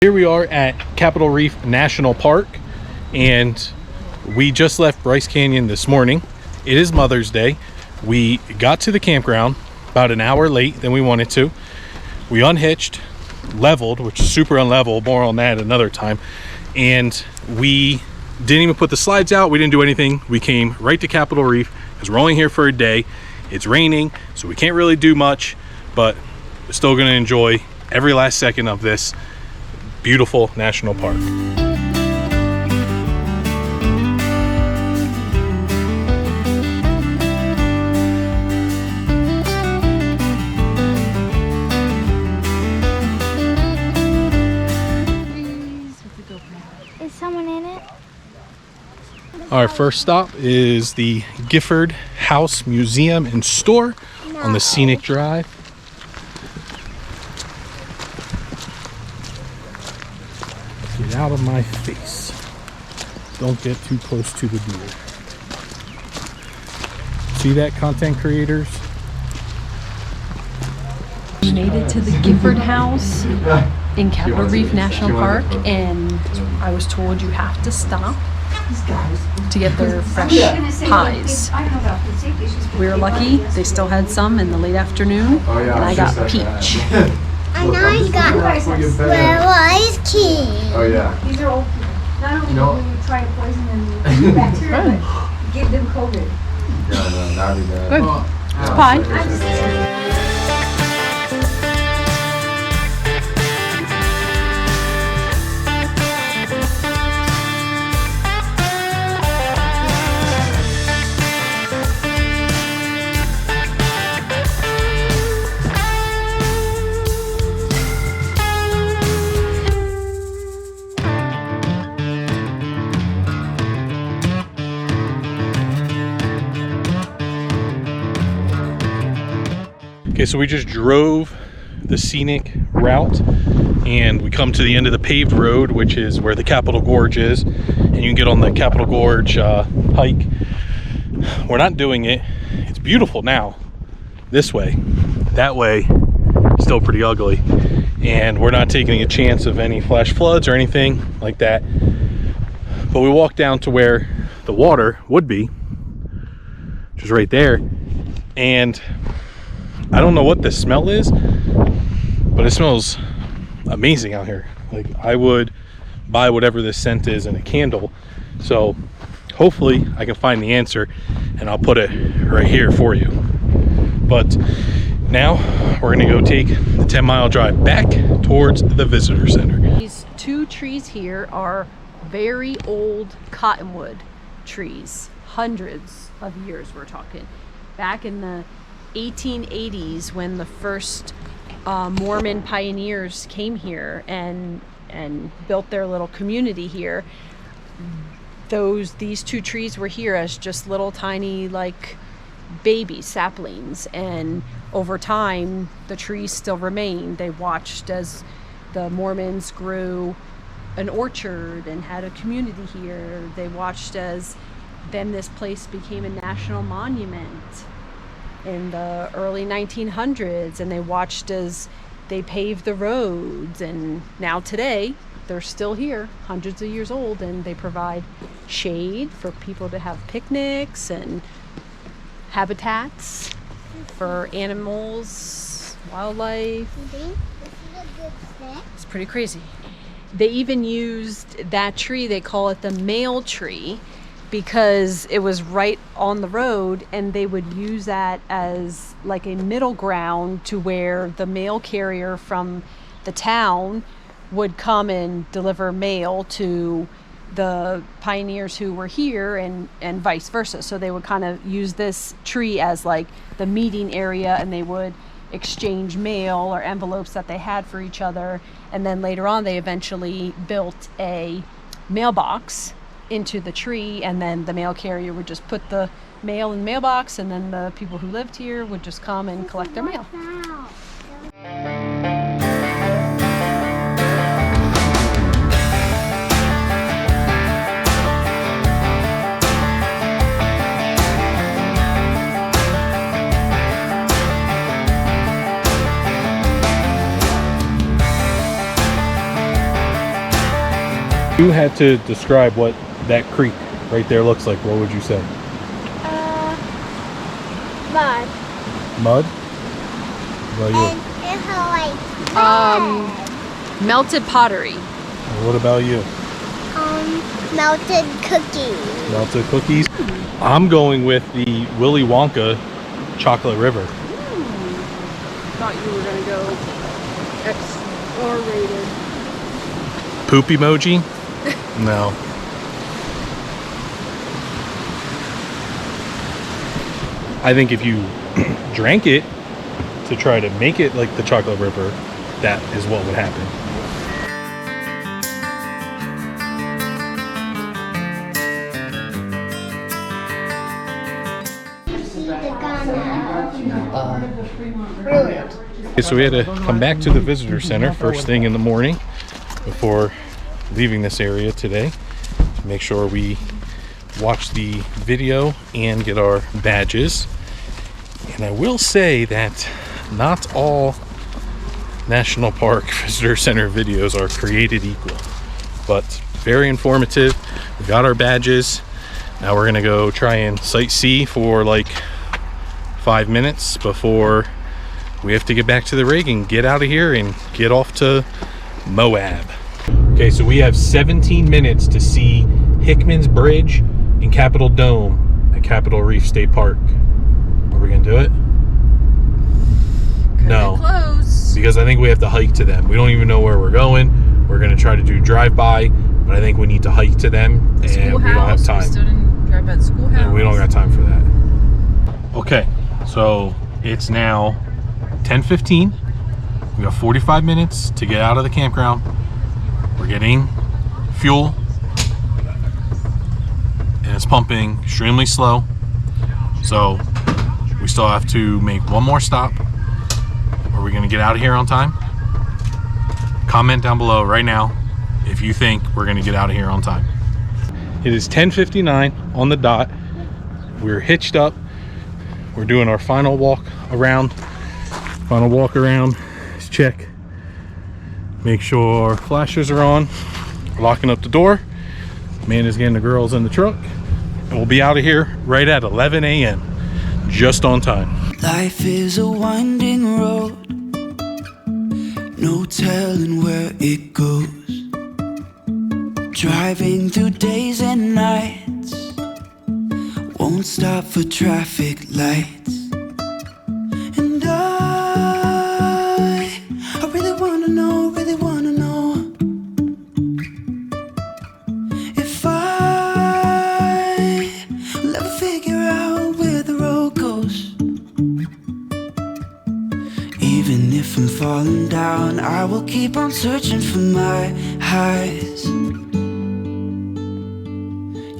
Here we are at Capitol Reef National Park, and we just left Bryce Canyon this morning. It is Mother's Day. We got to the campground about an hour late than we wanted to. We unhitched, leveled, which is super unlevel, more on that another time, and we didn't even put the slides out. We didn't do anything. We came right to Capitol Reef because we're only here for a day. It's raining, so we can't really do much, but we're still going to enjoy every last second of this beautiful national park. Is someone in it? Our first stop is the Gifford House Museum and Store on the Scenic Drive. Get out of my face. Don't get too close to the deer. See that, content creators? We made it to the Gifford House in Capitol Reef National Park, and I was told you have to stop to get their fresh pies. We were lucky, they still had some in the late afternoon, and I got peach. And I got Ice King. Oh yeah. These are old. Not only when you try to poison them with bacteria, but give them COVID. No, not even that. Good. It's pie. Okay, so we just drove the scenic route and we come to the end of the paved road, which is where the Capitol Gorge is, and you can get on the Capitol Gorge hike. We're not doing it. It's beautiful now this way. That way, still pretty ugly, and we're not taking a chance of any flash floods or anything like that. But we walked down to where the water would be, which is right there, and I don't know what the smell is, but it smells amazing out here. Like, I would buy whatever this scent is in a candle. So hopefully I can find the answer and I'll put it right here for you. But now we're gonna go take the 10-mile drive back towards the visitor center. These two trees here are very old cottonwood trees, hundreds of years we're talking. Back in the 1880s, when the first Mormon pioneers came here and built their little community here, these two trees were here as just little tiny like baby saplings, and over time the trees still remained. They watched as the Mormons grew an orchard and had a community here. They watched as then this place became a national monument in the early 1900s, and they watched as they paved the roads, and now today they're still here, hundreds of years old, and they provide shade for people to have picnics and habitats for animals, wildlife. It's pretty crazy. They even used that tree, they call it the mail tree, because it was right on the road, and they would use that as like a middle ground to where the mail carrier from the town would come and deliver mail to the pioneers who were here, and vice versa. So they would kind of use this tree as like the meeting area, and they would exchange mail or envelopes that they had for each other. And then later on they eventually built a mailbox into the tree, and then the mail carrier would just put the mail in the mailbox, and then the people who lived here would just come and collect their mail. If you had to describe what that creek right there looks like, what would you say? Mud. Mud? What about you? And it's like Melted pottery. What about you? melted cookies. Melted cookies. I'm going with the Willy Wonka Chocolate River. Thought you were gonna go X or rated. Poop emoji? No. I think if you drank it to try to make it like the Chocolate River, that is what would happen. Okay, so we had to come back to the visitor center first thing in the morning before leaving this area today to make sure we watch the video and get our badges. And I will say that not all National Park Visitor Center videos are created equal, but very informative. We got our badges. Now we're gonna go try and sightsee for like 5 minutes before we have to get back to the rig and get out of here and get off to Moab. Okay, so we have 17 minutes to see Hickman's Bridge and Capitol Dome at Capitol Reef State Park. Are we gonna do it? No, Close. because I think we have to hike to them. We don't even know where we're going. We're gonna try to do drive-by, but I think we need to hike to them, and we don't have time. We still didn't drive by the schoolhouse. And we don't got time for that. Okay, so it's now 10:15. We got 45 minutes to get out of the campground. We're getting fuel, and it's pumping extremely slow. So we still have to make one more stop. Are we gonna get out of here on time? Comment down below right now if you think we're gonna get out of here on time. It is 10:59 on the dot. We're hitched up. We're doing our final walk around. Final walk around. Let's check. Make sure flashers are on. We're locking up the door. Amanda's getting the girls in the truck. And we'll be out of here right at 11 a.m. Just on time. Life is a winding road, no telling where it goes. Driving through days and nights, won't stop for traffic lights. And I really wanna know, if I'll ever figure out where the road goes. Even if I'm falling down, I will keep on searching for my highs.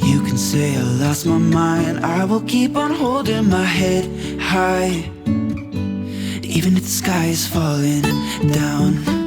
You can say I lost my mind, I will keep on holding my head high. Even if the sky is falling down.